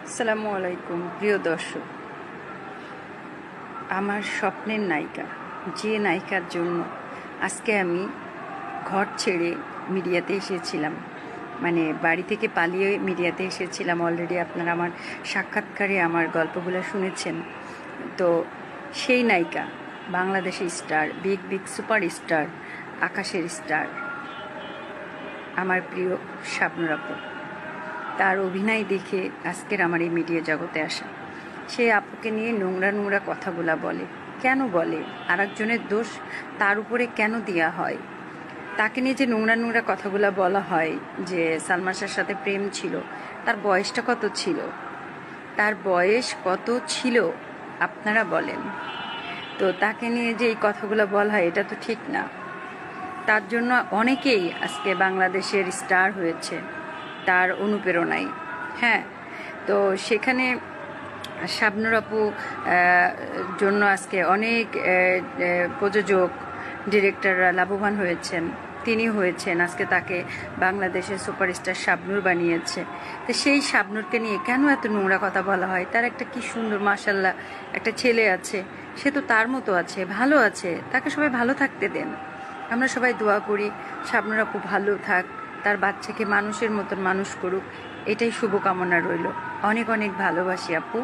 আসসালামু আলাইকুম প্রিয় দর্শক। আমার স্বপ্নের নায়িকা, যে নায়িকার জন্য আজকে আমি ঘর ছেড়ে মিডিয়াতে এসেছিলাম, মানে বাড়ি থেকে পালিয়ে মিডিয়াতে এসেছিলাম। অলরেডি আপনারা আমার সাক্ষাৎকারে আমার গল্পগুলো শুনেছেন। তো সেই নায়িকা, বাংলাদেশের star, big big super star, আকাশের স্টার, আমার প্রিয় শাবনূর আপু। তার অভিনয় দেখে আজকের আমার এই মিডিয়া জগতে আসা। সে আপুকে নিয়ে নোংরা নোংরা কথাগুলা বলে। কেন বলে? আর একজনের দোষ তার উপরে কেন দেওয়া হয়? তাকে নিয়ে যে নোংরা নোংরা কথাগুলা বলা হয় যে সালমান শাহর সাথে প্রেম ছিল, তার বয়সটা কত ছিল? তার বয়স কত ছিল আপনারা বলেন। তো তাকে নিয়ে যে এই কথাগুলো বলা হয়, এটা তো ঠিক না। তার জন্য অনেকেই আজকে বাংলাদেশের স্টার হয়েছে তার অনুপ্রেরণায়। হ্যাঁ, তো সেখানে শাবনূর আপু জন্য আজকে অনেক প্রযোজক, ডিরেক্টররা লাভবান হয়েছেন। তিনি হয়েছেন, আজকে তাকে বাংলাদেশের সুপারস্টার শাবনূর বানিয়েছে। তো সেই শাবনূরকে নিয়ে কেন এত নোংরা কথা বলা হয়? তার একটা কি সুন্দর মাশাল্লাহ একটা ছেলে আছে, সে তো তার মতো আছে, ভালো আছে, তাকে সবাই ভালো থাকতে দেন। আমরা সবাই দোয়া করি শাবনূর আপু ভালো থাক, তার বাচ্চাকে মানুষের মতন মানুষ করুক, এটাই শুভকামনা রইল। অনেক অনেক ভালোবাসি আপু।